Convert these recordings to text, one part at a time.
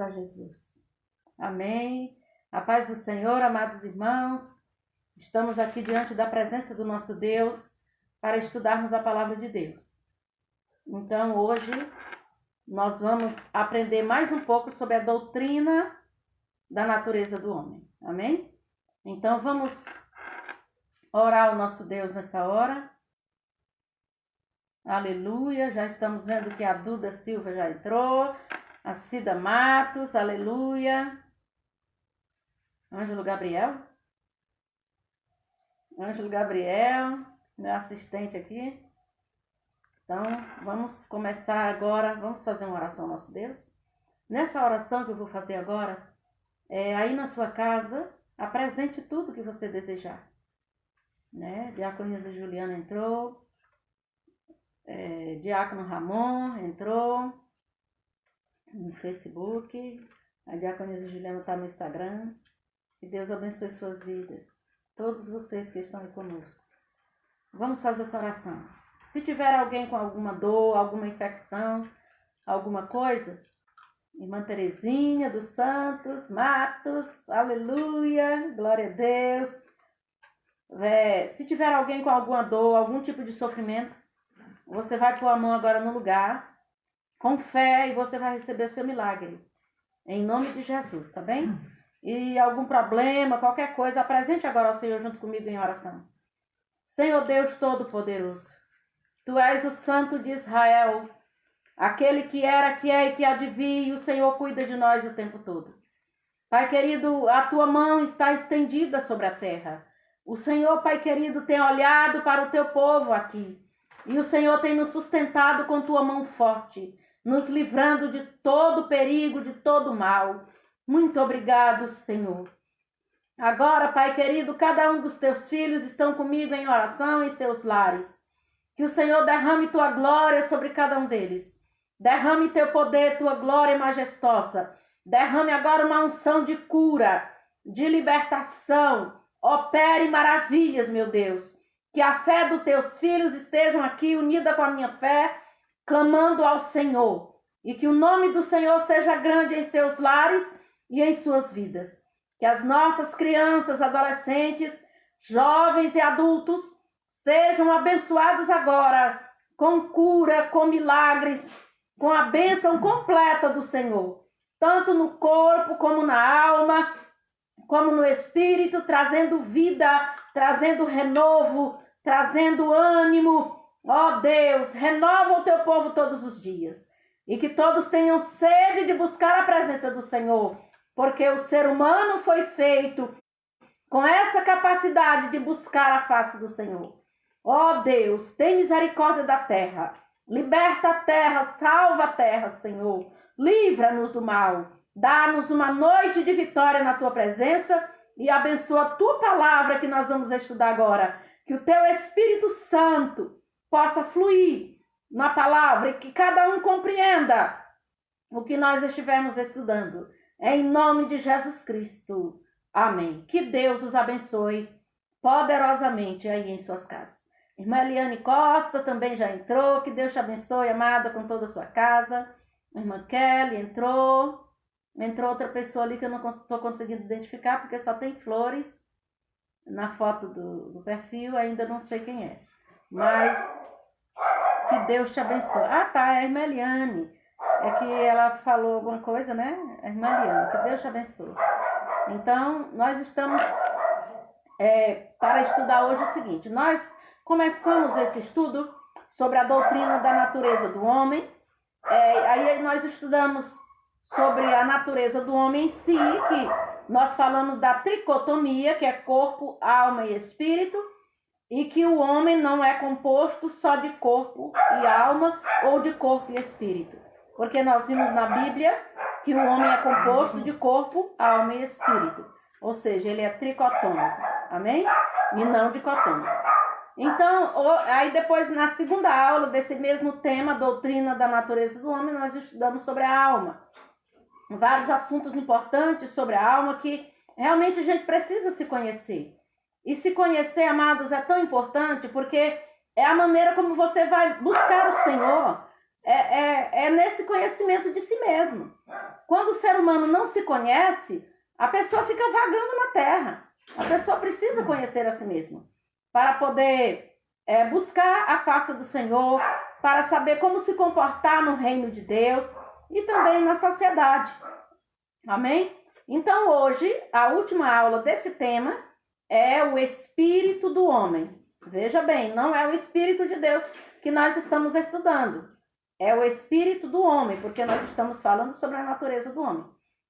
a Jesus. Amém. A paz do Senhor, amados irmãos. Estamos aqui diante da presença do nosso Deus para estudarmos a palavra de Deus. Então, hoje, nós vamos aprender mais um pouco sobre a doutrina da natureza do homem. Amém? Então, vamos orar ao nosso Deus nessa hora. Aleluia. Já estamos vendo que a Duda Silva já entrou. A Cida Matos, aleluia. Ângelo Gabriel, meu assistente aqui. Então, vamos começar agora, vamos fazer uma oração ao nosso Deus. Nessa oração que eu vou fazer agora, aí na sua casa, apresente tudo que você desejar. Né? Diaconisa Juliana entrou, Diácono Ramon entrou no Facebook, a Diaconisa Juliana está no Instagram. Que Deus abençoe suas vidas, todos vocês que estão aí conosco. Vamos fazer essa oração. Se tiver alguém com alguma dor, alguma infecção, alguma coisa, irmã Terezinha dos Santos, Matos, aleluia, glória a Deus. Se tiver alguém com alguma dor, algum tipo de sofrimento, você vai pôr a mão agora no lugar, com fé, e você vai receber o seu milagre. Em nome de Jesus, tá bem? E algum problema, qualquer coisa, apresente agora ao Senhor junto comigo em oração. Senhor Deus Todo-Poderoso, Tu és o Santo de Israel, aquele que era, que é e que há de vir, e o Senhor cuida de nós o tempo todo. Pai querido, a Tua mão está estendida sobre a terra. O Senhor, Pai querido, tem olhado para o Teu povo aqui, e o Senhor tem nos sustentado com Tua mão forte, nos livrando de todo perigo, de todo mal. Muito obrigado, Senhor. Agora, Pai querido, cada um dos Teus filhos estão comigo em oração em seus lares. Que o Senhor derrame Tua glória sobre cada um deles. Derrame Teu poder, Tua glória majestosa. Derrame agora uma unção de cura, de libertação. Opere maravilhas, meu Deus. Que a fé dos Teus filhos estejam aqui unida com a minha fé, clamando ao Senhor. E que o nome do Senhor seja grande em seus lares e em suas vidas. Que as nossas crianças, adolescentes, jovens e adultos sejam abençoados agora com cura, com milagres, com a bênção completa do Senhor, tanto no corpo como na alma, como no espírito, trazendo vida, trazendo renovo, trazendo ânimo. Ó Deus, renova o Teu povo todos os dias. E que todos tenham sede de buscar a presença do Senhor, porque o ser humano foi feito com essa capacidade de buscar a face do Senhor. Ó Deus, tem misericórdia da terra, liberta a terra, salva a terra, Senhor, livra-nos do mal, dá-nos uma noite de vitória na Tua presença e abençoa a Tua palavra que nós vamos estudar agora, que o Teu Espírito Santo possa fluir na palavra e que cada um compreenda o que nós estivermos estudando. Em nome de Jesus Cristo. Amém. Que Deus os abençoe poderosamente aí em suas casas. Irmã Eliane Costa também já entrou. Que Deus te abençoe, amada, com toda a sua casa. Irmã Kelly entrou. Entrou outra pessoa ali que eu não estou conseguindo identificar, porque só tem flores na foto do perfil. Ainda não sei quem é. Mas que Deus te abençoe. Ah, tá, é a irmã Eliane. É que ela falou alguma coisa, né? A irmã Eliane, que Deus te abençoe. Então, nós estamos para estudar hoje o seguinte. Nós começamos esse estudo sobre a doutrina da natureza do homem. Aí nós estudamos sobre a natureza do homem em si, que nós falamos da tricotomia, que é corpo, alma e espírito, e que o homem não é composto só de corpo e alma ou de corpo e espírito. Porque nós vimos na Bíblia que o homem é composto de corpo, alma e espírito. Ou seja, ele é tricotômico. Amém? E não dicotômico. Então, aí depois, na segunda aula desse mesmo tema, doutrina da natureza do homem, nós estudamos sobre a alma. Vários assuntos importantes sobre a alma que realmente a gente precisa se conhecer. E se conhecer, amados, é tão importante porque é a maneira como você vai buscar o Senhor. É nesse conhecimento de si mesmo. quando o ser humano não se conhece, a pessoa fica vagando na terra. A pessoa precisa conhecer a si mesma para poder buscar a face do Senhor, para saber como se comportar no reino de Deus e também na sociedade. Amém? Então hoje, a última aula desse tema é o espírito do homem. Veja bem, não é o espírito de Deus que nós estamos estudando. É o espírito do homem, porque nós estamos falando sobre a natureza do homem.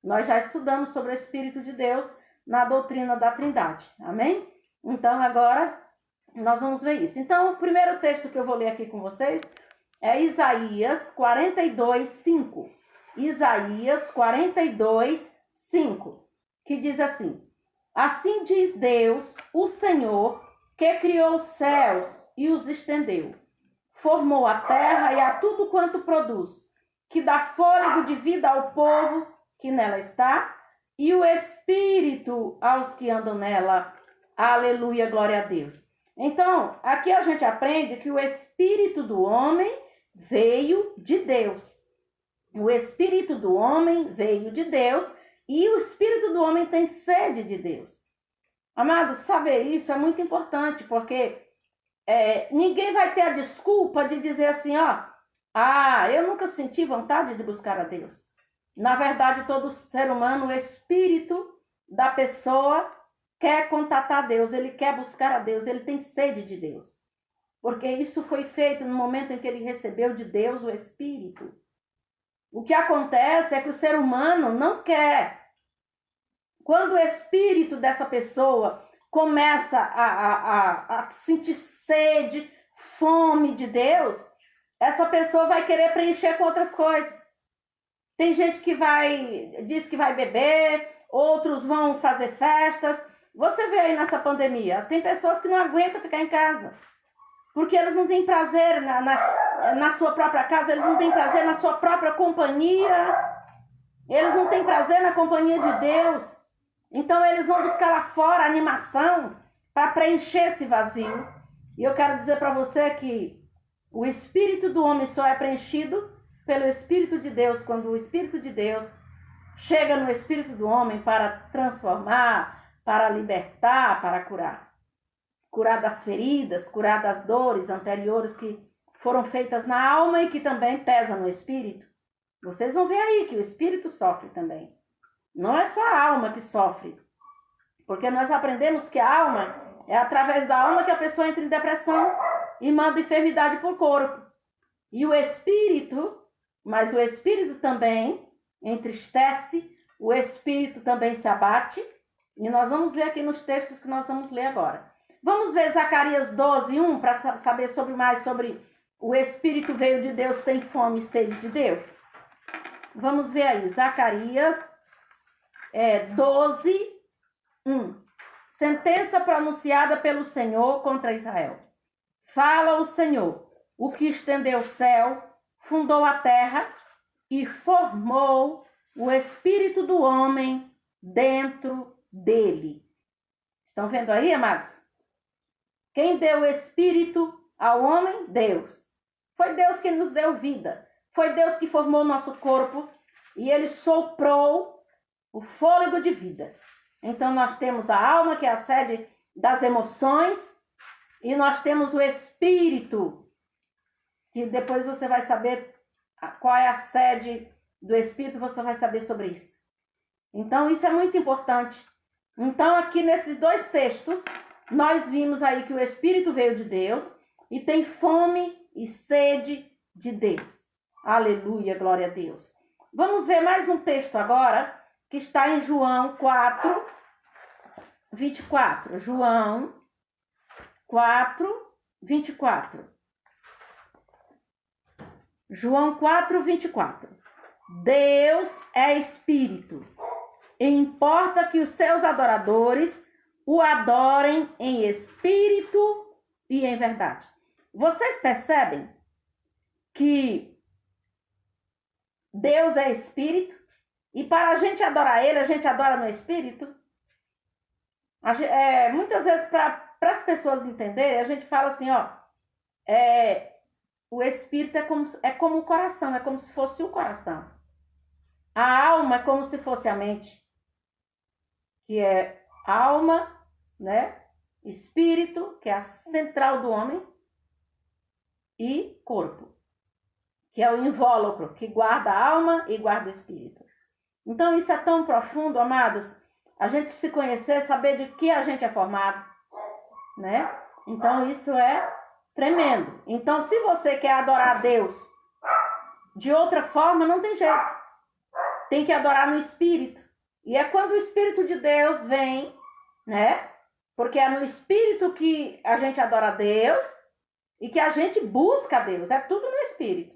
Nós já estudamos sobre o espírito de Deus na doutrina da Trindade. Amém? Então agora nós vamos ver isso. Então o primeiro texto que eu vou ler aqui com vocês é Isaías 42, 5. Isaías 42, 5, que diz assim: assim diz Deus, o Senhor, que criou os céus e os estendeu, formou a terra e a tudo quanto produz, que dá fôlego de vida ao povo que nela está, e o espírito aos que andam nela. Aleluia, glória a Deus. Então, aqui a gente aprende que o espírito do homem veio de Deus. O espírito do homem veio de Deus e o espírito do homem tem sede de Deus. Amados, saber isso é muito importante, porque ninguém vai ter a desculpa de dizer assim, eu nunca senti vontade de buscar a Deus. Na verdade, todo ser humano, o espírito da pessoa quer contatar Deus, ele quer buscar a Deus, ele tem sede de Deus. Porque isso foi feito no momento em que ele recebeu de Deus o Espírito. O que acontece é que o ser humano não quer. Quando o espírito dessa pessoa começa a sentir sede, fome de Deus, essa pessoa vai querer preencher com outras coisas. Tem gente que diz que vai beber, outros vão fazer festas. Você vê aí nessa pandemia, tem pessoas que não aguentam ficar em casa, porque eles não têm prazer na sua própria casa, eles não têm prazer na sua própria companhia, eles não têm prazer na companhia de Deus. Então eles vão buscar lá fora animação para preencher esse vazio. E eu quero dizer para você que o espírito do homem só é preenchido pelo Espírito de Deus, quando o Espírito de Deus chega no espírito do homem para transformar, para libertar, para curar. Curar das feridas, curar das dores anteriores que foram feitas na alma e que também pesam no espírito. Vocês vão ver aí que o espírito sofre também. Não é só a alma que sofre. Porque nós aprendemos que a alma é através da alma que a pessoa entra em depressão e manda enfermidade por corpo. E o espírito, mas o espírito também entristece, o espírito também se abate. E nós vamos ver aqui nos textos que nós vamos ler agora. Vamos ver Zacarias 12, 1, para saber mais sobre o espírito veio de Deus, tem fome e sede de Deus. Vamos ver aí, Zacarias 12, 1. Sentença pronunciada pelo Senhor contra Israel. Fala o Senhor, o que estendeu o céu, fundou a terra e formou o espírito do homem dentro dele. Estão vendo aí, amados? Quem deu o espírito ao homem? Deus. Foi Deus que nos deu vida. Foi Deus que formou o nosso corpo e ele soprou o fôlego de vida. Então nós temos a alma, que é a sede das emoções, e nós temos o espírito, que depois você vai saber qual é a sede do espírito, você vai saber sobre isso. Então isso é muito importante. Então aqui nesses dois textos, nós vimos aí que o espírito veio de Deus e tem fome e sede de Deus. Aleluia, glória a Deus. Vamos ver mais um texto agora, que está em João 4, 24. João 4, 24. João 4, 24. Deus é espírito, e importa que os seus adoradores o adorem em espírito e em verdade. Vocês percebem que Deus é espírito e para a gente adorar ele, a gente adora no espírito? Muitas vezes, para as pessoas entenderem, a gente fala assim, o espírito é como o coração, é como se fosse o coração. A alma é como se fosse a mente, que é alma, né? Espírito, que é a central do homem, e corpo, que é o invólucro, que guarda a alma e guarda o espírito. Então isso é tão profundo, amados, a gente se conhecer, saber de que a gente é formado, né? Então isso é tremendo. Então se você quer adorar a Deus de outra forma, não tem jeito. Tem que adorar no espírito. E é quando o Espírito de Deus vem, né? Porque é no espírito que a gente adora a Deus e que a gente busca a Deus. É tudo no espírito.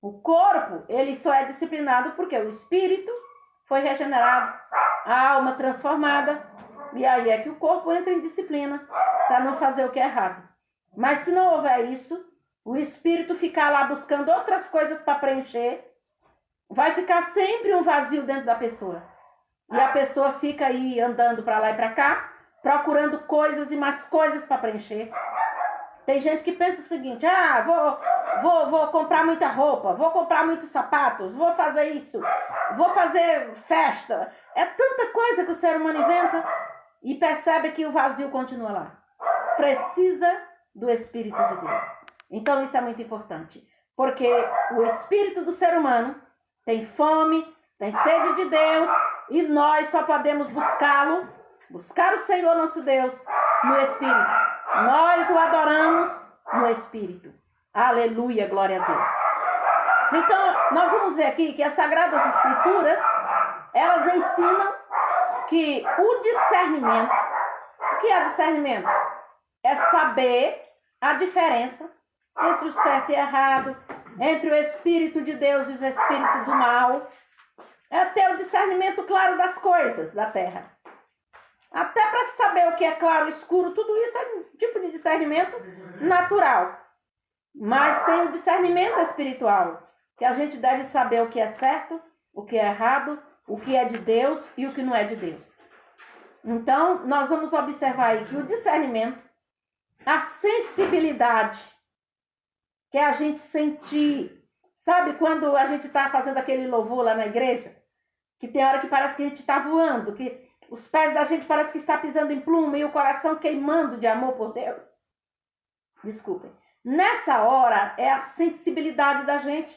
O corpo, ele só é disciplinado porque o espírito foi regenerado, a alma transformada, e aí é que o corpo entra em disciplina para não fazer o que é errado. Mas se não houver isso, o espírito ficar lá buscando outras coisas para preencher, vai ficar sempre um vazio dentro da pessoa. E a pessoa fica aí andando para lá e para cá, procurando coisas e mais coisas para preencher. Tem gente que pensa o seguinte: vou comprar muita roupa, vou comprar muitos sapatos, vou fazer isso, vou fazer festa. É tanta coisa que o ser humano inventa e percebe que o vazio continua lá. Precisa do Espírito de Deus. Então isso é muito importante, porque o espírito do ser humano tem fome, tem sede de Deus, e nós só podemos buscá-lo, buscar o Senhor nosso Deus no Espírito. Nós o adoramos no Espírito. Aleluia, glória a Deus. Então, nós vamos ver aqui que as Sagradas Escrituras, elas ensinam que o discernimento, o que é discernimento? É saber a diferença entre o certo e errado, entre o Espírito de Deus e os espíritos do mal. É ter o discernimento claro das coisas da terra. Até para saber o que é claro e escuro, tudo isso é um tipo de discernimento natural. Mas tem o discernimento espiritual, que a gente deve saber o que é certo, o que é errado, o que é de Deus e o que não é de Deus. Então, nós vamos observar aí que o discernimento, a sensibilidade, que é a gente sentir. Sabe quando a gente está fazendo aquele louvor lá na igreja? Que tem hora que parece que a gente está voando, que os pés da gente parece que está pisando em pluma e o coração queimando de amor por Deus. Desculpem. Nessa hora é a sensibilidade da gente.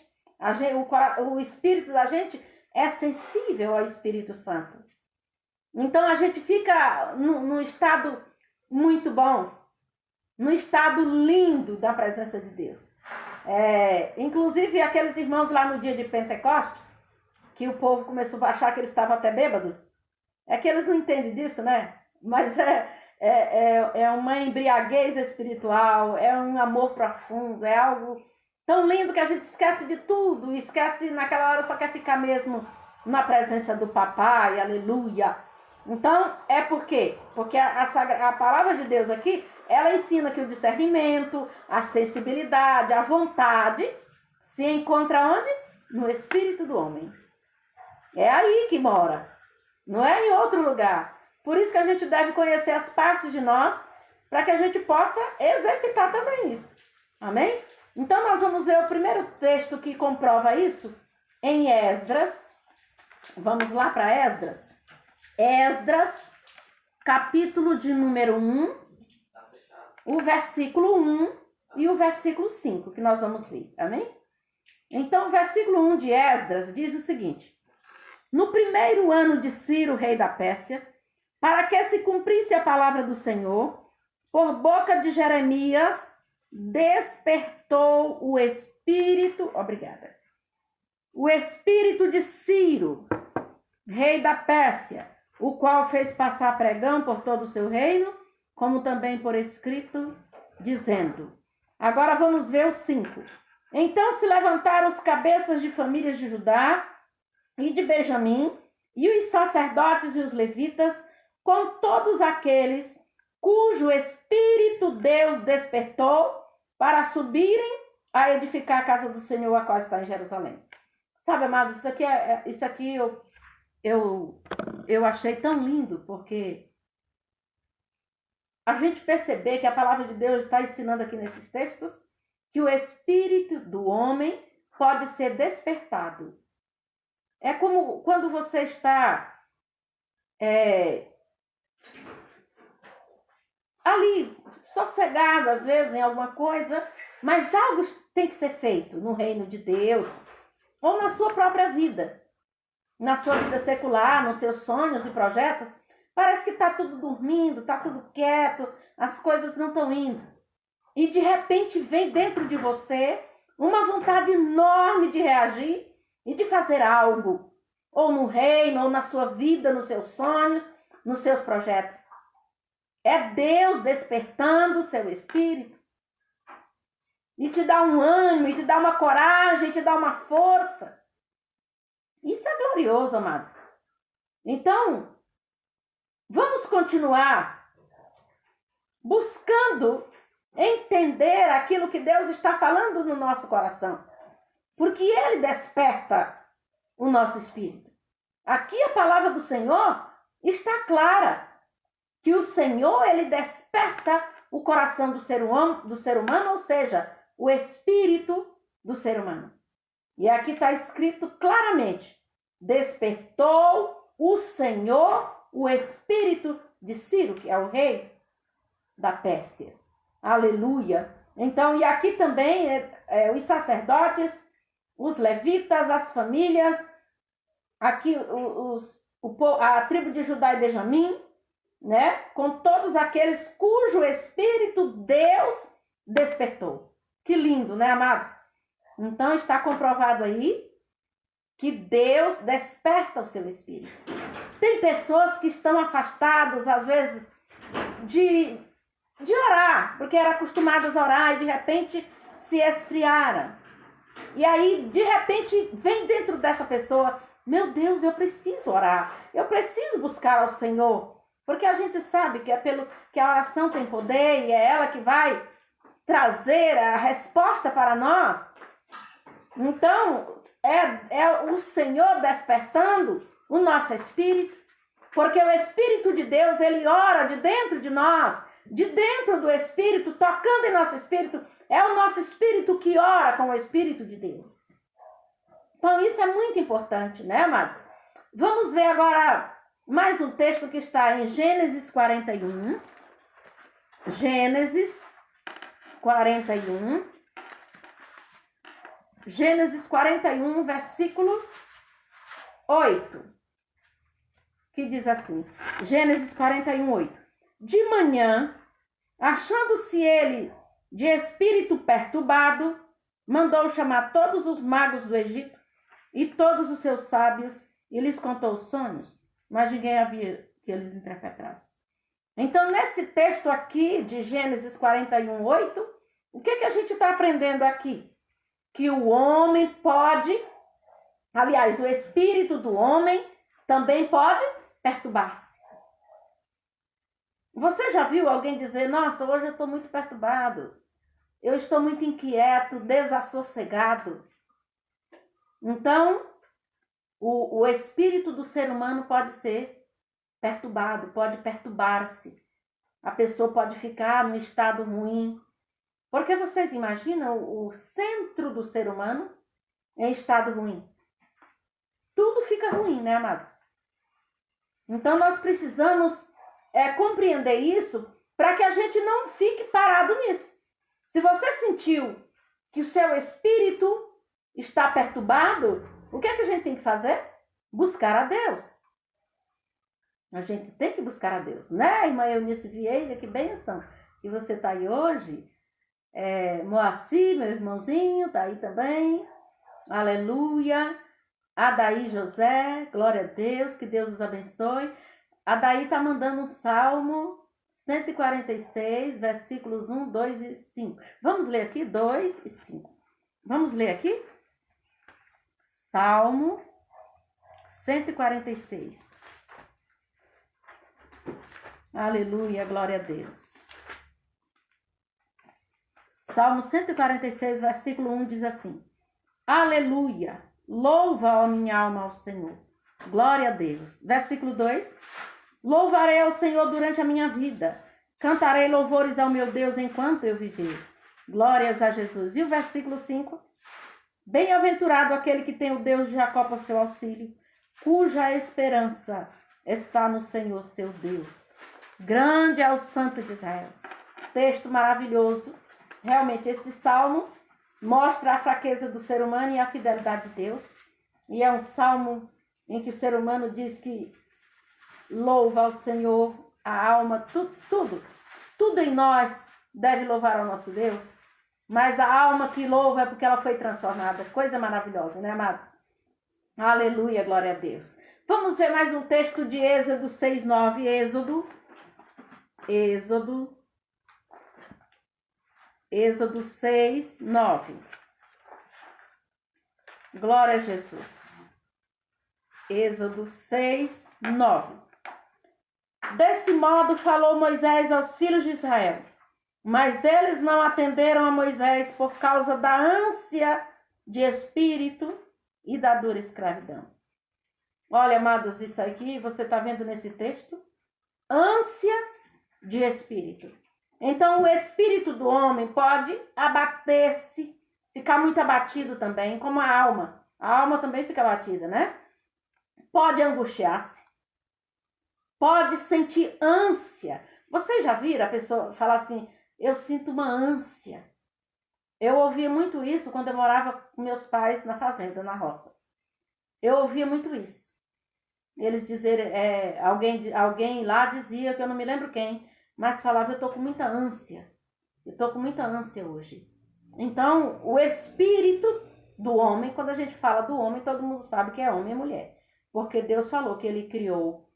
O espírito da gente é sensível ao Espírito Santo. Então a gente fica num estado muito bom, num estado lindo da presença de Deus. Inclusive aqueles irmãos lá no dia de Pentecostes, que o povo começou a achar que eles estavam até bêbados. É que eles não entendem disso, né? Mas é uma embriaguez espiritual, é um amor profundo, é algo tão lindo que a gente esquece de tudo, esquece naquela hora, só quer ficar mesmo na presença do papai, aleluia. Então, é por quê? Porque a palavra de Deus aqui, ela ensina que o discernimento, a sensibilidade, a vontade, se encontra onde? No espírito do homem. É aí que mora, não é em outro lugar. Por isso que a gente deve conhecer as partes de nós, para que a gente possa exercitar também isso. Amém? Então nós vamos ver o primeiro texto que comprova isso em Esdras. Vamos lá para Esdras. Esdras, capítulo de número 1, o versículo 1 e o versículo 5, que nós vamos ler. Amém? Então o versículo 1 de Esdras diz o seguinte: no primeiro ano de Ciro, rei da Pérsia, para que se cumprisse a palavra do Senhor, por boca de Jeremias, despertou o espírito, o espírito de Ciro, rei da Pérsia, o qual fez passar pregão por todo o seu reino, como também por escrito, dizendo. Agora vamos ver o 5. Então se levantaram os cabeças de famílias de Judá e de Benjamim, e os sacerdotes e os levitas, com todos aqueles cujo espírito Deus despertou para subirem a edificar a casa do Senhor, a qual está em Jerusalém. Sabe, amados, isso aqui eu achei tão lindo, porque a gente perceber que a palavra de Deus está ensinando aqui nesses textos que o espírito do homem pode ser despertado. É como quando você está ali, sossegado, às vezes, em alguma coisa, mas algo tem que ser feito no reino de Deus, ou na sua própria vida, na sua vida secular, nos seus sonhos e projetos. Parece que está tudo dormindo, está tudo quieto, as coisas não estão indo. E de repente vem dentro de você uma vontade enorme de reagir e de fazer algo, ou no reino, ou na sua vida, nos seus sonhos, nos seus projetos. É Deus despertando o seu espírito e te dá um ânimo, e te dá uma coragem, e te dá uma força. Isso é glorioso, amados. Então, vamos continuar buscando entender aquilo que Deus está falando no nosso coração, porque Ele desperta o nosso espírito. Aqui a palavra do Senhor está clara, que o Senhor, Ele desperta o coração do ser humano, ou seja, o espírito do ser humano. E aqui está escrito claramente: despertou o Senhor o espírito de Ciro, que é o rei da Pérsia. Aleluia! Então, e aqui também os sacerdotes, os levitas, as famílias, aqui a tribo de Judá e Benjamim, né? Com todos aqueles cujo espírito Deus despertou. Que lindo, né, amados? Então está comprovado aí que Deus desperta o seu espírito. Tem pessoas que estão afastadas, às vezes, de orar, porque eram acostumadas a orar e de repente se esfriaram. E aí, de repente, vem dentro dessa pessoa: meu Deus, eu preciso orar, eu preciso buscar ao Senhor, porque a gente sabe que que a oração tem poder e é ela que vai trazer a resposta para nós. Então, é o Senhor despertando o nosso espírito, porque o Espírito de Deus, Ele ora de dentro de nós, de dentro do Espírito, tocando em nosso espírito. É o nosso espírito que ora com o Espírito de Deus. Então, isso é muito importante, né, amados? Vamos ver agora mais um texto que está em Gênesis 41. Gênesis 41. Gênesis 41, versículo 8. Que diz assim: Gênesis 41, 8. De manhã, achando-se ele de espírito perturbado, mandou chamar todos os magos do Egito e todos os seus sábios e lhes contou os sonhos, mas ninguém havia que eles interpretassem. Então, nesse texto aqui de Gênesis 41, 8, o que a gente está aprendendo aqui? Que o homem pode, aliás, o espírito do homem também pode perturbar-se. Você já viu alguém dizer: nossa, hoje eu estou muito perturbado, eu estou muito inquieto, desassossegado? Então, o espírito do ser humano pode ser perturbado, pode perturbar-se. A pessoa pode ficar num estado ruim. Porque vocês imaginam o centro do ser humano em estado ruim? Tudo fica ruim, né, amados? Então, nós precisamos compreender isso para que a gente não fique parado nisso. Se você sentiu que o seu espírito está perturbado, o que a gente tem que fazer? Buscar a Deus. A gente tem que buscar a Deus, né, irmã Eunice Vieira? Que bênção que você está aí hoje. Moacir, meu irmãozinho, está aí também. Aleluia. Adaí José, glória a Deus, que Deus os abençoe. Adaí está mandando um Salmo 146, versículos 1, 2 e 5. Vamos ler aqui 2 e 5. Vamos ler aqui? Salmo 146. Aleluia, glória a Deus. Salmo 146, versículo 1 diz assim: Aleluia, louva, ó minha alma, ao Senhor. Glória a Deus. Versículo 2: Louvarei ao Senhor durante a minha vida. Cantarei louvores ao meu Deus enquanto eu viver. Glórias a Jesus. E o versículo 5 Bem-aventurado aquele que tem o Deus de Jacó por seu auxílio, cuja esperança está no Senhor seu Deus. Grande é o Santo de Israel. Texto maravilhoso. Realmente, esse salmo mostra a fraqueza do ser humano e a fidelidade de Deus. E é um salmo em que o ser humano diz que louva ao Senhor, a alma, tudo em nós deve louvar ao nosso Deus. Mas a alma que louva é porque ela foi transformada. Coisa maravilhosa, né, amados? Aleluia, glória a Deus. Vamos ver mais um texto de Êxodo 6:9. Êxodo 6:9. Glória a Jesus. Êxodo 6:9. Desse modo falou Moisés aos filhos de Israel, mas eles não atenderam a Moisés por causa da ânsia de espírito e da dura escravidão. Olha, amados, isso aqui você está vendo nesse texto? Ânsia de espírito. Então, o espírito do homem pode abater-se, ficar muito abatido também, como a alma. A alma também fica abatida, né? Pode angustiar-se. Pode sentir ânsia. Vocês já viram a pessoa falar assim, eu sinto uma ânsia. Eu ouvia muito isso quando eu morava com meus pais na fazenda, na roça. Eu ouvia muito isso. Eles dizerem, alguém lá dizia, que eu não me lembro quem, mas falava, eu estou com muita ânsia. Eu estou com muita ânsia hoje. Então, o espírito do homem, quando a gente fala do homem, todo mundo sabe que é homem e mulher. Porque Deus falou que ele criou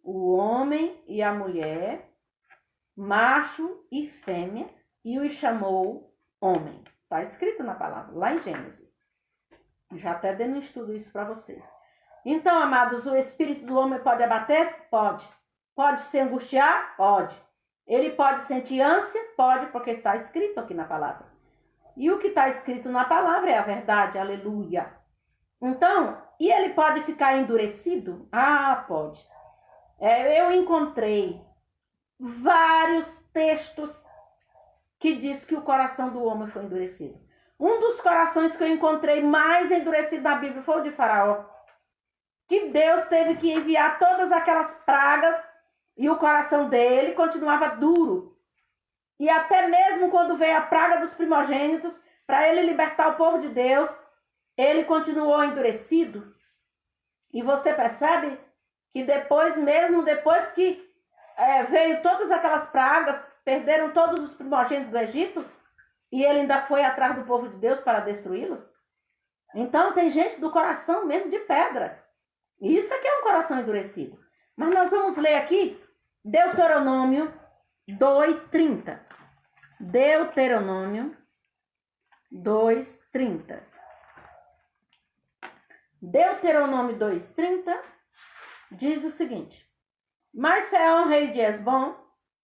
o homem e a mulher, macho e fêmea, e os chamou homem. Está escrito na palavra, lá em Gênesis. Já até dei um estudo isso para vocês. Então, amados, o espírito do homem pode abater-se? Pode. Pode se angustiar? Pode. Ele pode sentir ânsia? Pode, porque está escrito aqui na palavra. E o que está escrito na palavra é a verdade, aleluia. Então, e ele pode ficar endurecido? Ah, pode. Eu encontrei vários textos que diz que o coração do homem foi endurecido. Um dos corações que eu encontrei mais endurecido na Bíblia foi o de Faraó. Que Deus teve que enviar todas aquelas pragas e o coração dele continuava duro. E até mesmo quando veio a praga dos primogênitos, para ele libertar o povo de Deus, ele continuou endurecido. E você percebe que depois que veio todas aquelas pragas, perderam todos os primogênitos do Egito, e ele ainda foi atrás do povo de Deus para destruí-los. Então tem gente do coração mesmo de pedra. E isso aqui é um coração endurecido. Mas nós vamos ler aqui Deuteronômio 2:30. Deuteronômio 2:30. Deuteronômio 2:30 diz o seguinte: Mas Seom, rei de Hesbom,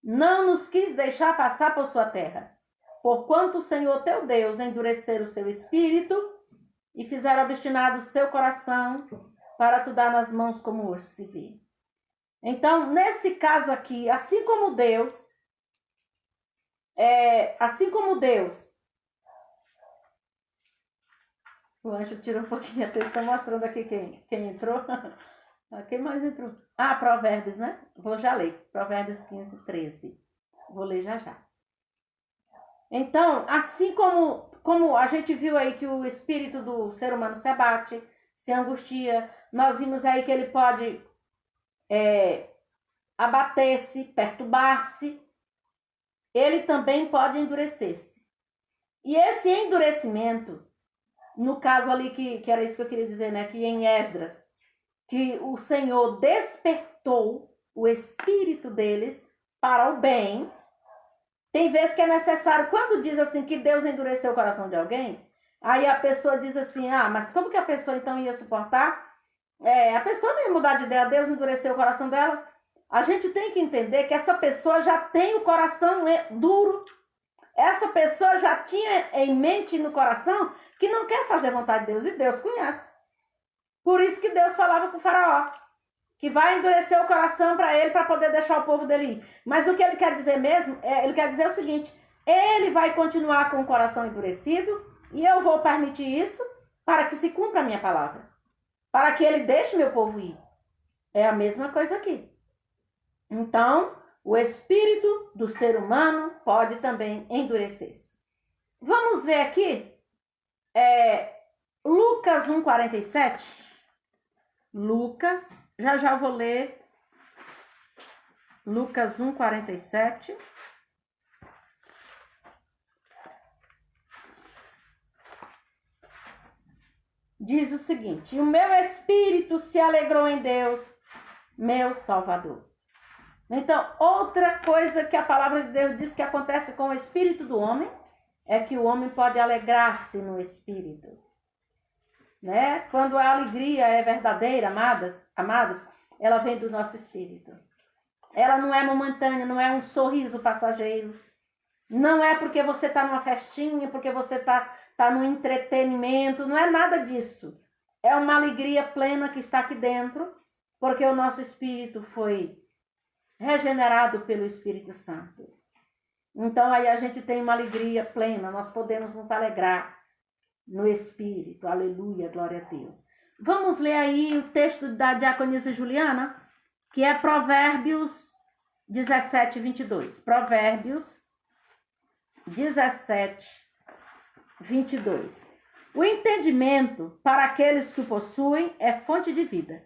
não nos quis deixar passar por sua terra, porquanto o Senhor teu Deus endurecer o seu espírito e fizer obstinado o seu coração para tu dar nas mãos como hoje se vê. Então, nesse caso aqui, assim como Deus, o anjo tirou um pouquinho a atenção, mostrando aqui quem entrou. Quem mais entrou? Provérbios, né? Vou já ler. Provérbios 15:13. Vou ler já. Então, assim como a gente viu aí que o espírito do ser humano se abate, se angustia, nós vimos aí que ele pode abater-se, perturbar-se, ele também pode endurecer-se. E esse endurecimento, no caso ali que era isso que eu queria dizer, né? Que em Esdras, que o Senhor despertou o espírito deles para o bem. Tem vezes que é necessário, quando diz assim que Deus endureceu o coração de alguém, aí a pessoa diz assim, mas como que a pessoa então ia suportar? A pessoa não ia mudar de ideia, Deus endureceu o coração dela. A gente tem que entender que essa pessoa já tem o coração duro. Essa pessoa já tinha em mente no coração que não quer fazer vontade de Deus, e Deus conhece. Por isso que Deus falava com o Faraó, que vai endurecer o coração para ele, para poder deixar o povo dele ir. Mas o que ele quer dizer mesmo, ele quer dizer o seguinte, ele vai continuar com o coração endurecido, e eu vou permitir isso, para que se cumpra a minha palavra, para que ele deixe meu povo ir. É a mesma coisa aqui. Então, o espírito do ser humano pode também endurecer-se. Vamos ver aqui, Lucas 1,47. Lucas, já vou ler. Lucas 1,47. Diz o seguinte: o meu espírito se alegrou em Deus, meu Salvador. Então, outra coisa que a palavra de Deus diz que acontece com o espírito do homem é que o homem pode alegrar-se no espírito. Né? Quando a alegria é verdadeira, amados, ela vem do nosso espírito. Ela não é momentânea, não é um sorriso passageiro. Não é porque você está numa festinha, porque você está no entretenimento, não é nada disso. É uma alegria plena que está aqui dentro, porque o nosso espírito foi regenerado pelo Espírito Santo. Então aí a gente tem uma alegria plena, nós podemos nos alegrar no Espírito. Aleluia, glória a Deus. Vamos ler aí o texto da diaconisa Juliana, que é Provérbios 17, 22. Provérbios 17, 22. O entendimento para aqueles que o possuem é fonte de vida,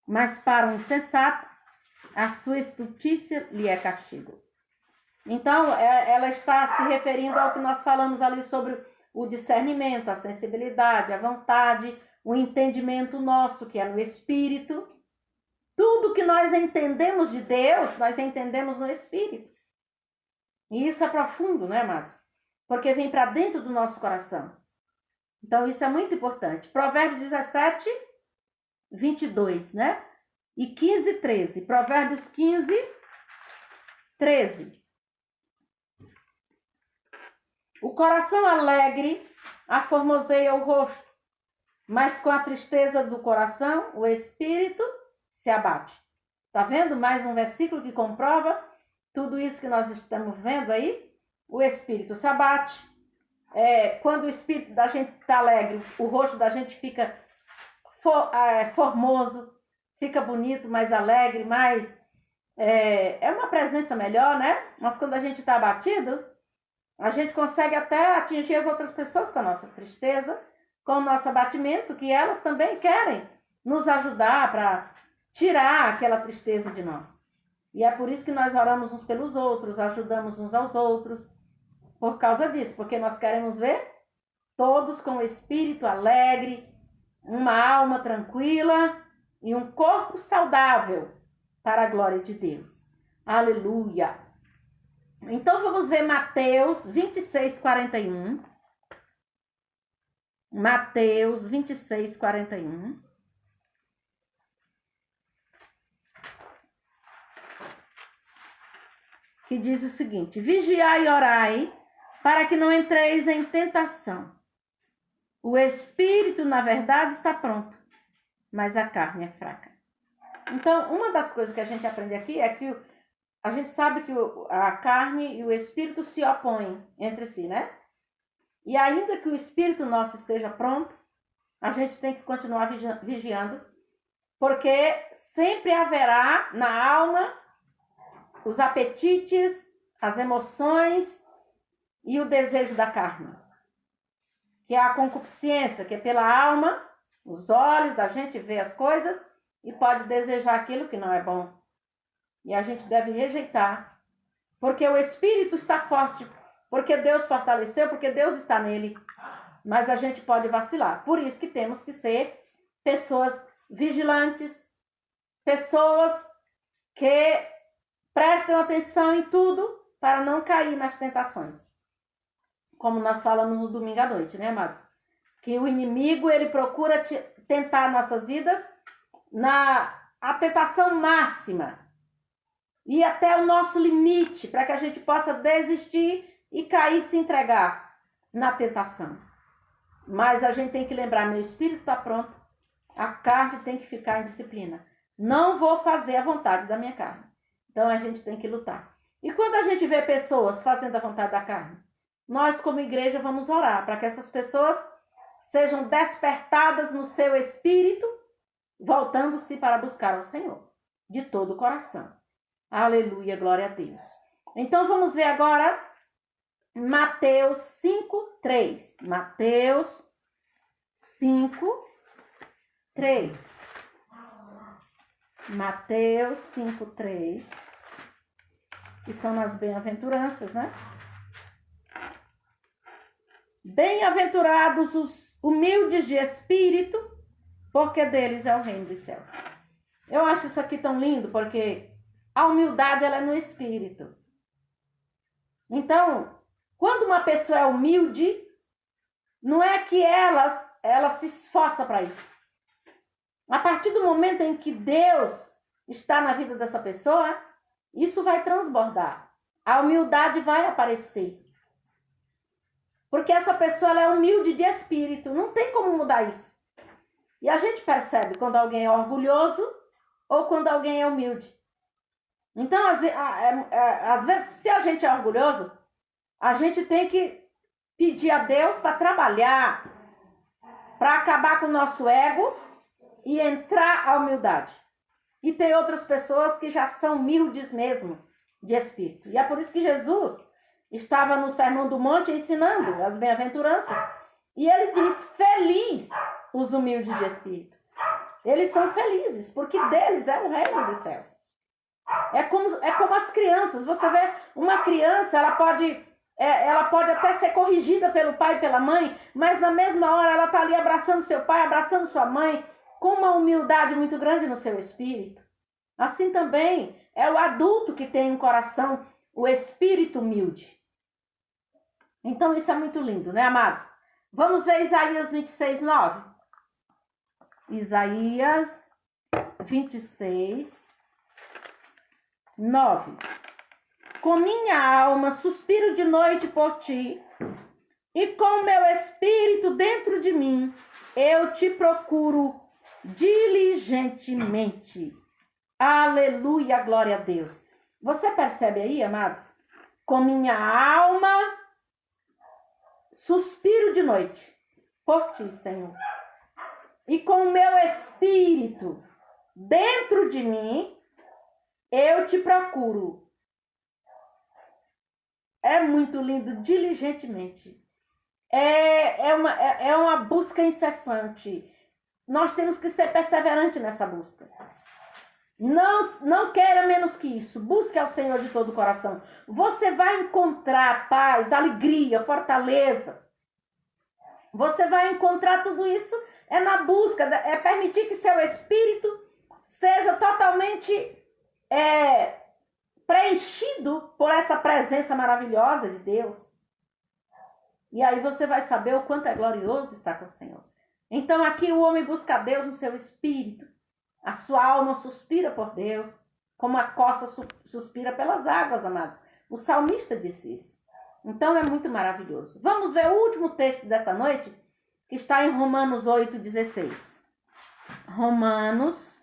mas para o insensato a sua estultícia lhe é castigo. Então, ela está se referindo ao que nós falamos ali sobre o discernimento, a sensibilidade, a vontade, o entendimento nosso, que é no Espírito. Tudo que nós entendemos de Deus, nós entendemos no Espírito. E isso é profundo, né, amados? Porque vem para dentro do nosso coração. Então, isso é muito importante. Provérbios 17, 22, né? E 15, 13. Provérbios 15, 13. O coração alegre aformoseia o rosto, mas com a tristeza do coração o espírito se abate. Tá vendo? Mais um versículo que comprova tudo isso que nós estamos vendo aí. O espírito se abate. Quando o espírito da gente está alegre, o rosto da gente fica formoso, fica bonito, mais alegre, mais... É uma presença melhor, né? Mas quando a gente está abatido, a gente consegue até atingir as outras pessoas com a nossa tristeza, com o nosso abatimento, que elas também querem nos ajudar para tirar aquela tristeza de nós. E é por isso que nós oramos uns pelos outros, ajudamos uns aos outros, por causa disso, porque nós queremos ver todos com o espírito alegre, uma alma tranquila e um corpo saudável para a glória de Deus. Aleluia! Então vamos ver Mateus 26, 41. Mateus 26, 41. Que diz o seguinte: vigiai e orai, para que não entreis em tentação. O espírito, na verdade, está pronto, mas a carne é fraca. Então, uma das coisas que a gente aprende aqui é que a gente sabe que a carne e o espírito se opõem entre si, né? E ainda que o espírito nosso esteja pronto, a gente tem que continuar vigiando, porque sempre haverá na alma os apetites, as emoções e o desejo da carne, que é a concupiscência, que é pela alma, os olhos da gente vê as coisas e pode desejar aquilo que não é bom. E a gente deve rejeitar, porque o espírito está forte, porque Deus fortaleceu, porque Deus está nele. Mas a gente pode vacilar. Por isso que temos que ser pessoas vigilantes, pessoas que prestem atenção em tudo para não cair nas tentações. Como nós falamos no domingo à noite, né, amados? Que o inimigo, ele procura tentar nossas vidas a tentação máxima. E até o nosso limite, para que a gente possa desistir e cair e se entregar na tentação. Mas a gente tem que lembrar, meu espírito está pronto, a carne tem que ficar em disciplina. Não vou fazer a vontade da minha carne. Então a gente tem que lutar. E quando a gente vê pessoas fazendo a vontade da carne, nós como igreja vamos orar para que essas pessoas sejam despertadas no seu espírito, voltando-se para buscar o Senhor, de todo o coração. Aleluia, glória a Deus. Então vamos ver agora Mateus 5:3. Mateus 5:3. Mateus 5:3. Que são nas bem-aventuranças, né? Bem-aventurados os humildes de espírito, porque deles é o reino dos céus. Eu acho isso aqui tão lindo, porque a humildade ela é no espírito. Então, quando uma pessoa é humilde, não é que ela se esforça para isso. A partir do momento em que Deus está na vida dessa pessoa, isso vai transbordar. A humildade vai aparecer. Porque essa pessoa ela é humilde de espírito. Não tem como mudar isso. E a gente percebe quando alguém é orgulhoso ou quando alguém é humilde. Então, às vezes, se a gente é orgulhoso, a gente tem que pedir a Deus para trabalhar, para acabar com o nosso ego e entrar a humildade. E tem outras pessoas que já são humildes mesmo de espírito. E é por isso que Jesus estava no Sermão do Monte ensinando as bem-aventuranças. E ele diz, feliz os humildes de espírito. Eles são felizes, porque deles é o reino dos céus. É como as crianças. Você vê uma criança, ela pode até ser corrigida pelo pai e pela mãe, mas na mesma hora ela está ali abraçando seu pai, abraçando sua mãe, com uma humildade muito grande no seu espírito. Assim também é o adulto que tem um coração, o espírito humilde. Então isso é muito lindo, né, amados? Vamos ver Isaías 26:9. Isaías 26:9. Com minha alma suspiro de noite por ti, e com meu espírito dentro de mim, eu te procuro diligentemente. Aleluia, glória a Deus. Você percebe aí, amados? Com minha alma suspiro de noite por ti, Senhor. E com o meu espírito dentro de mim, eu te procuro. É muito lindo, diligentemente. É uma busca incessante. Nós temos que ser perseverantes nessa busca. Não queira menos que isso. Busque ao Senhor de todo o coração. Você vai encontrar paz, alegria, fortaleza. Você vai encontrar tudo isso na busca. É permitir que seu espírito seja totalmente preenchido por essa presença maravilhosa de Deus. E aí você vai saber o quanto é glorioso estar com o Senhor. Então aqui o homem busca a Deus no seu espírito. A sua alma suspira por Deus, como a costa suspira pelas águas, amados. O salmista disse isso. Então é muito maravilhoso. Vamos ver o último texto dessa noite, que está em Romanos 8:16. Romanos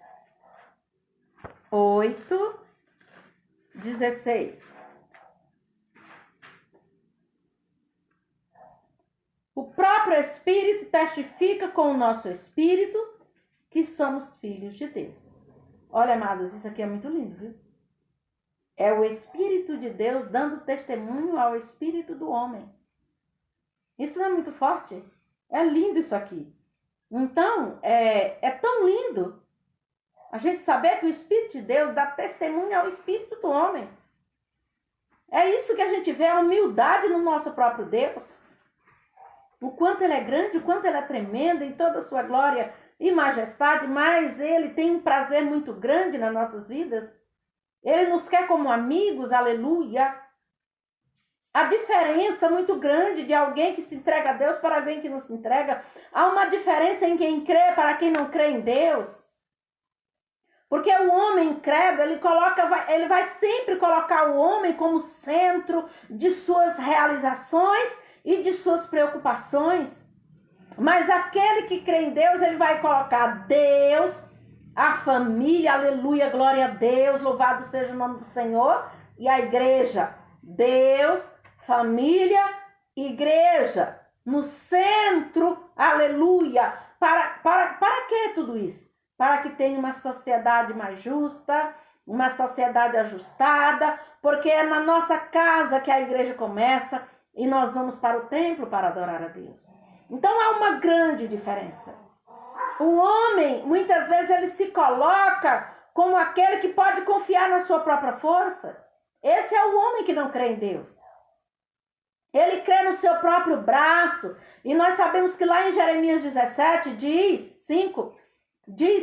8:16. O próprio Espírito testifica com o nosso espírito que somos filhos de Deus. Olha, amados, isso aqui é muito lindo, viu? É o Espírito de Deus dando testemunho ao Espírito do homem. Isso não é muito forte? É lindo isso aqui. Então, é tão lindo a gente saber que o Espírito de Deus dá testemunho ao Espírito do homem. É isso que a gente vê, a humildade no nosso próprio Deus. O quanto ele é grande, o quanto ele é tremendo em toda a sua glória e majestade, mas ele tem um prazer muito grande nas nossas vidas. Ele nos quer como amigos, aleluia. A diferença muito grande de alguém que se entrega a Deus para alguém que não se entrega. Há uma diferença em quem crê para quem não crê em Deus. Porque o homem incrédulo, ele vai sempre colocar o homem como centro de suas realizações e de suas preocupações. Mas aquele que crê em Deus, ele vai colocar Deus, a família, aleluia, glória a Deus, louvado seja o nome do Senhor, e a igreja. Deus, família, igreja. no centro, aleluia. Para que tudo isso? Para que tenha uma sociedade mais justa, uma sociedade ajustada, porque é na nossa casa que a igreja começa e nós vamos para o templo para adorar a Deus. Então há uma grande diferença. O homem, muitas vezes, ele se coloca como aquele que pode confiar na sua própria força. Esse é o homem que não crê em Deus. Ele crê no seu próprio braço. E nós sabemos que lá em Jeremias 17, diz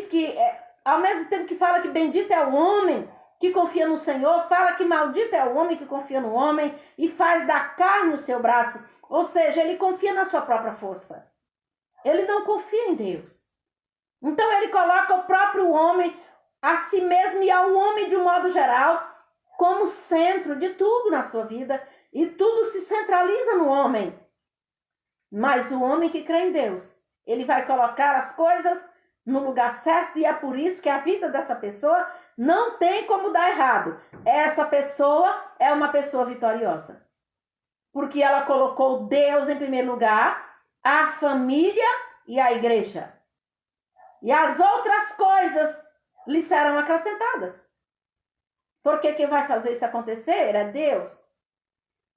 que, ao mesmo tempo que fala que bendito é o homem que confia no Senhor, fala que maldito é o homem que confia no homem e faz da carne o seu braço. Ou seja, ele confia na sua própria força. Ele não confia em Deus. Então ele coloca o próprio homem, a si mesmo e ao homem de um modo geral, como centro de tudo na sua vida. E tudo se centraliza no homem. Mas o homem que crê em Deus, ele vai colocar as coisas no lugar certo, e é por isso que a vida dessa pessoa não tem como dar errado. Essa pessoa é uma pessoa vitoriosa. Porque ela colocou Deus em primeiro lugar, a família e a igreja. E as outras coisas lhe serão acrescentadas. Porque quem vai fazer isso acontecer é Deus.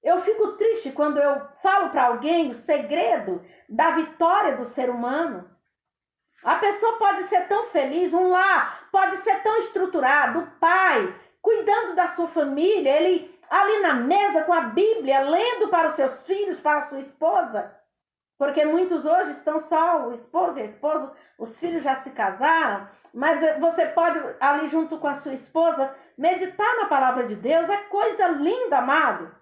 Eu fico triste quando eu falo para alguém o segredo da vitória do ser humano. A pessoa pode ser tão feliz, um lar pode ser tão estruturado, o pai cuidando da sua família, ele ali na mesa com a Bíblia, lendo para os seus filhos, para a sua esposa. Porque muitos hoje estão só o esposo e a esposa, os filhos já se casaram, mas você pode ali junto com a sua esposa meditar na palavra de Deus. É coisa linda, amados.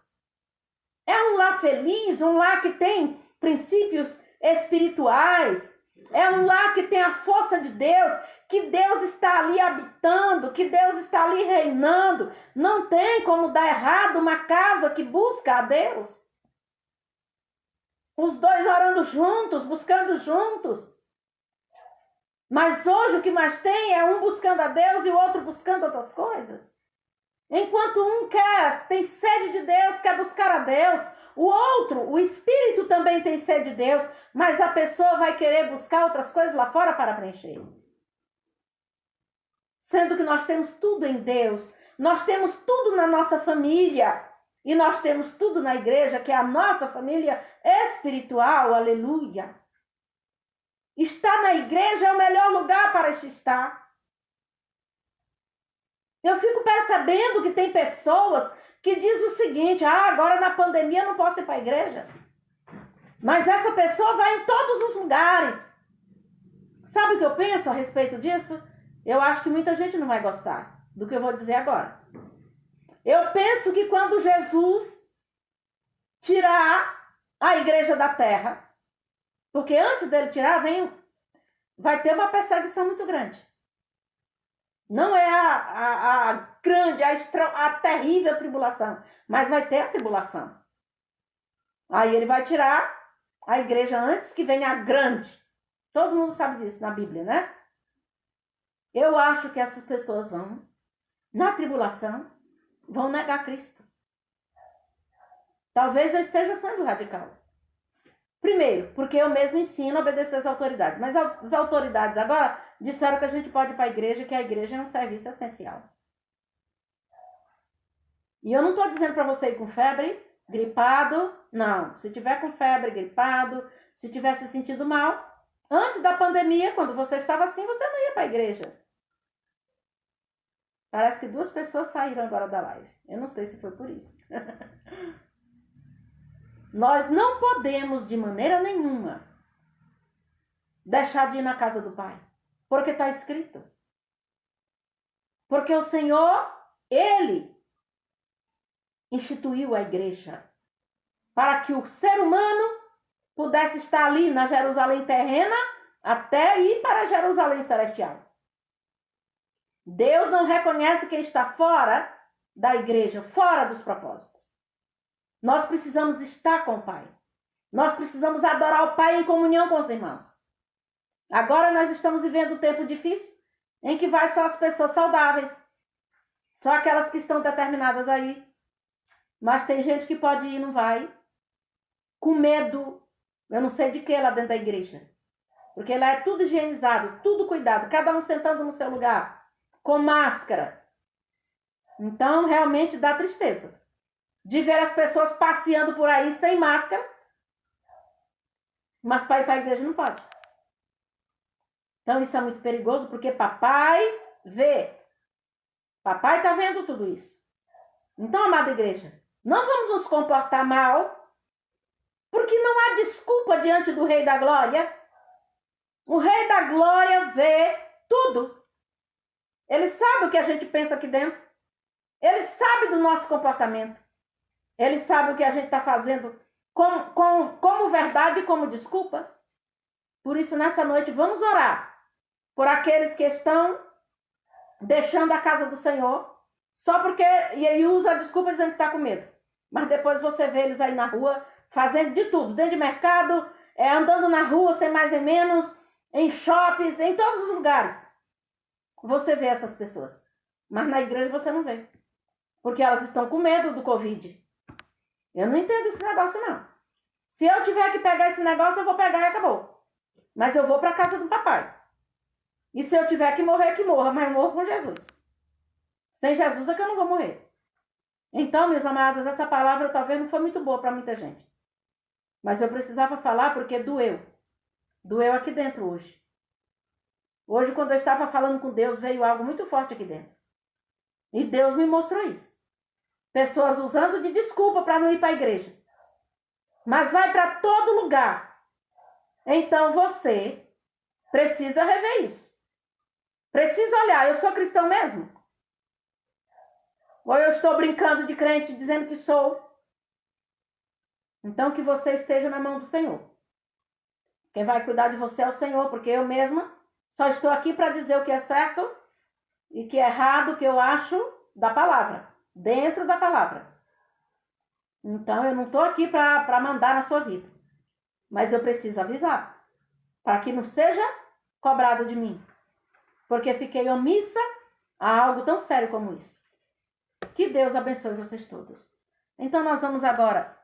É um lar feliz, um lar que tem princípios espirituais. É um lar que tem a força de Deus, que Deus está ali habitando, que Deus está ali reinando. Não tem como dar errado uma casa que busca a Deus. Os dois orando juntos, buscando juntos. Mas hoje o que mais tem é um buscando a Deus e o outro buscando outras coisas. Enquanto um tem sede de Deus, quer buscar a Deus, o outro, o espírito também tem sede de Deus, mas a pessoa vai querer buscar outras coisas lá fora para preencher. Sendo que nós temos tudo em Deus, nós temos tudo na nossa família, e nós temos tudo na igreja, que é a nossa família espiritual, aleluia. Estar na igreja é o melhor lugar para se estar. Eu fico percebendo que tem pessoas que dizem o seguinte: agora na pandemia eu não posso ir para a igreja. Mas essa pessoa vai em todos os lugares. Sabe o que eu penso a respeito disso? Eu acho que muita gente não vai gostar do que eu vou dizer agora. Eu penso que quando Jesus tirar a igreja da terra, porque antes dele tirar, vai ter uma perseguição muito grande. Não é a grande, a terrível tribulação, mas vai ter a tribulação. Aí ele vai tirar a igreja antes que venha a grande. Todo mundo sabe disso na Bíblia, né? Eu acho que essas pessoas vão, na tribulação, vão negar Cristo. Talvez eu esteja sendo radical. Primeiro, porque eu mesmo ensino a obedecer às autoridades. Mas as autoridades agora disseram que a gente pode ir para a igreja, que a igreja é um serviço essencial. E eu não estou dizendo para você ir com febre, gripado, não. Se tiver com febre, gripado, se tiver se sentindo mal, antes da pandemia, quando você estava assim, você não ia para a igreja. Parece que 2 pessoas saíram agora da live. Eu não sei se foi por isso. Nós não podemos, de maneira nenhuma, deixar de ir na casa do Pai. Porque está escrito. Porque o Senhor, Ele instituiu a igreja para que o ser humano pudesse estar ali na Jerusalém terrena até ir para a Jerusalém celestial. Deus não reconhece quem está fora da igreja, fora dos propósitos. Nós precisamos estar com o Pai. Nós precisamos adorar o Pai em comunhão com os irmãos. Agora nós estamos vivendo um tempo difícil, em que vai só as pessoas saudáveis. Só aquelas que estão determinadas aí. Mas tem gente que pode ir e não vai. Com medo Eu não sei de que lá dentro da igreja. Porque lá é tudo higienizado, tudo cuidado, cada um sentando no seu lugar, com máscara. Então, realmente dá tristeza de ver as pessoas passeando por aí sem máscara, mas para ir para a igreja não pode. Então, isso é muito perigoso, porque papai vê. Papai está vendo tudo isso. Então, amada igreja, não vamos nos comportar mal, porque não há desculpa diante do Rei da Glória. O Rei da Glória vê tudo. Ele sabe o que a gente pensa aqui dentro. Ele sabe do nosso comportamento. Ele sabe o que a gente está fazendo como verdade e como desculpa. Por isso, nessa noite, vamos orar por aqueles que estão deixando a casa do Senhor só porque e usa a desculpa dizendo que está com medo. Mas depois você vê eles aí na rua fazendo de tudo, dentro de mercado, andando na rua sem mais nem menos, em shoppings, em todos os lugares. Você vê essas pessoas. Mas na igreja você não vê. Porque elas estão com medo do Covid. Eu não entendo esse negócio, não. Se eu tiver que pegar esse negócio, eu vou pegar e acabou. Mas eu vou para a casa do papai. E se eu tiver que morrer, que morra. Mas eu morro com Jesus. Sem Jesus é que eu não vou morrer. Então, meus amados, essa palavra talvez não foi muito boa para muita gente. Mas eu precisava falar porque doeu. Doeu aqui dentro hoje. Hoje, quando eu estava falando com Deus, veio algo muito forte aqui dentro. E Deus me mostrou isso. Pessoas usando de desculpa para não ir para a igreja. Mas vai para todo lugar. Então você precisa rever isso. Precisa olhar, eu sou cristão mesmo? Ou eu estou brincando de crente dizendo que sou? Então que você esteja na mão do Senhor. Quem vai cuidar de você é o Senhor, porque eu mesma só estou aqui para dizer o que é certo e que é errado, o que eu acho da palavra, dentro da palavra. Então eu não estou aqui para mandar na sua vida, mas eu preciso avisar, para que não seja cobrado de mim, porque fiquei omissa a algo tão sério como isso. Que Deus abençoe vocês todos. Então nós vamos agora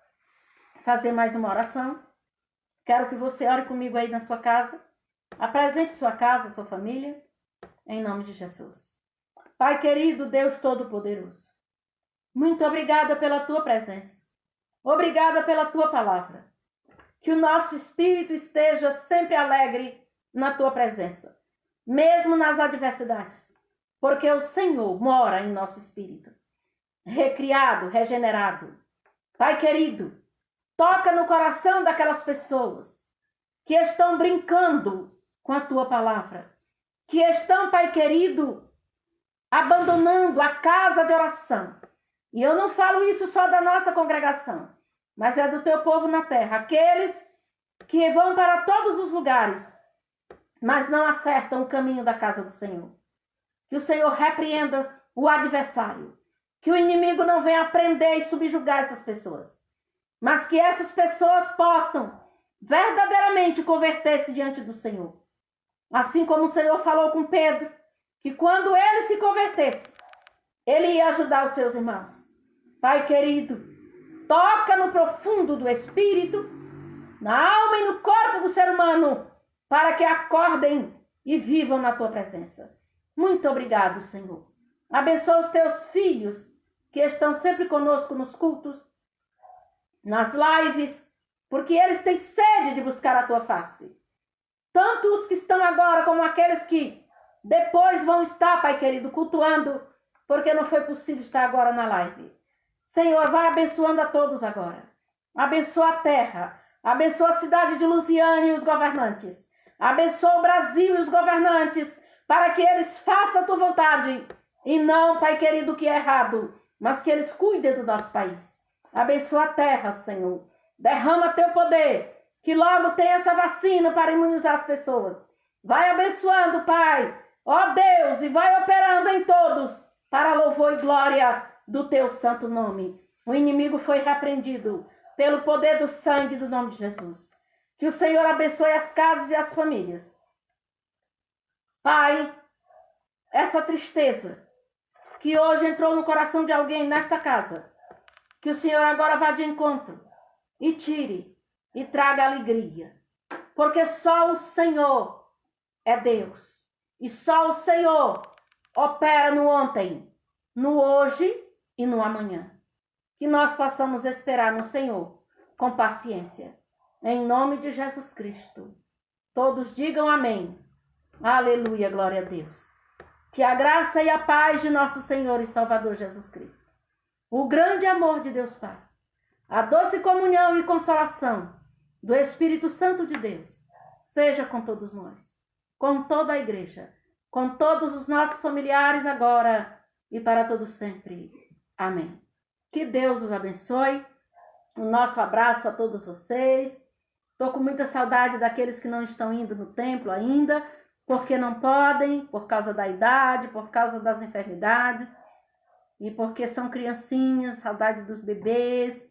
fazer mais uma oração. Quero que você ore comigo aí na sua casa. Apresente sua casa, sua família, em nome de Jesus. Pai querido, Deus Todo-Poderoso, muito obrigada pela tua presença. Obrigada pela tua palavra. Que o nosso espírito esteja sempre alegre na tua presença, mesmo nas adversidades, porque o Senhor mora em nosso espírito, recriado, regenerado. Pai querido, toca no coração daquelas pessoas que estão brincando com a tua palavra, que estão, Pai querido, abandonando a casa de oração. E eu não falo isso só da nossa congregação, mas é do teu povo na terra, aqueles que vão para todos os lugares, mas não acertam o caminho da casa do Senhor. Que o Senhor repreenda o adversário, que o inimigo não venha prender e subjugar essas pessoas, mas que essas pessoas possam verdadeiramente converter-se diante do Senhor. Assim como o Senhor falou com Pedro, que quando ele se convertesse, ele ia ajudar os seus irmãos. Pai querido, toca no profundo do espírito, na alma e no corpo do ser humano, para que acordem e vivam na tua presença. Muito obrigado, Senhor. Abençoa os teus filhos que estão sempre conosco nos cultos, nas lives, porque eles têm sede de buscar a tua face. Tanto os que estão agora como aqueles que depois vão estar, Pai querido, cultuando, porque não foi possível estar agora na live. Senhor, vai abençoando a todos agora. Abençoa a terra, abençoa a cidade de Lusiane e os governantes. Abençoa o Brasil e os governantes, para que eles façam a tua vontade e não, Pai querido, o que é errado, mas que eles cuidem do nosso país. Abençoa a terra, Senhor. Derrama teu poder, que logo tenha essa vacina para imunizar as pessoas. Vai abençoando, Pai, ó Deus, e vai operando em todos, para louvor e glória do teu santo nome. O inimigo foi repreendido pelo poder do sangue do nome de Jesus. Que o Senhor abençoe as casas e as famílias. Pai, essa tristeza que hoje entrou no coração de alguém nesta casa, que o Senhor agora vá de encontro e tire e traga alegria. Porque só o Senhor é Deus. E só o Senhor opera no ontem, no hoje e no amanhã. Que nós possamos esperar no Senhor com paciência. Em nome de Jesus Cristo. Todos digam amém. Aleluia, glória a Deus. Que a graça e a paz de nosso Senhor e Salvador Jesus Cristo, o grande amor de Deus Pai, a doce comunhão e consolação do Espírito Santo de Deus, seja com todos nós, com toda a igreja, com todos os nossos familiares agora e para todo sempre. Amém. Que Deus os abençoe. O nosso abraço a todos vocês. Estou com muita saudade daqueles que não estão indo no templo ainda, porque não podem, por causa da idade, por causa das enfermidades, e porque são criancinhas, saudade dos bebês.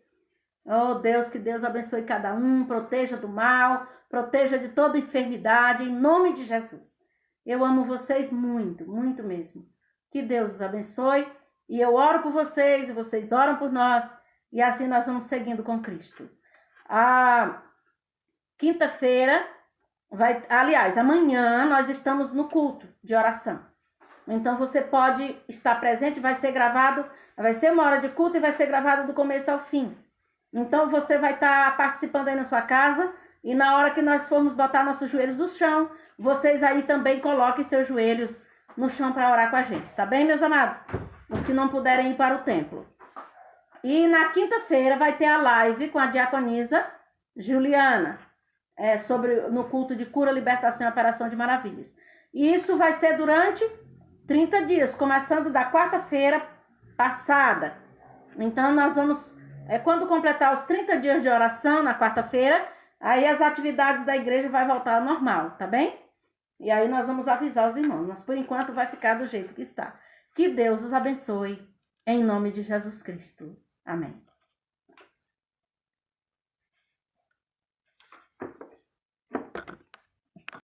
Oh Deus, que Deus abençoe cada um, proteja do mal, proteja de toda enfermidade, em nome de Jesus. Eu amo vocês muito, muito mesmo. Que Deus os abençoe, e eu oro por vocês, e vocês oram por nós, e assim nós vamos seguindo com Cristo. Quinta-feira, amanhã nós estamos no culto de oração. Então você pode estar presente, vai ser gravado, vai ser uma hora de culto e vai ser gravado do começo ao fim. Então você vai estar participando aí na sua casa e na hora que nós formos botar nossos joelhos no chão, vocês aí também coloquem seus joelhos no chão para orar com a gente, tá bem, meus amados? Os que não puderem ir para o templo. E na quinta-feira vai ter a live com a diaconisa Juliana, no culto de cura, libertação e operação de maravilhas. E isso vai ser durante 30 dias, começando da quarta-feira passada. Então nós vamos, quando completar os 30 dias de oração na quarta-feira, aí as atividades da igreja vai voltar ao normal, tá bem? E aí nós vamos avisar os irmãos, mas por enquanto vai ficar do jeito que está. Que Deus os abençoe, em nome de Jesus Cristo. Amém.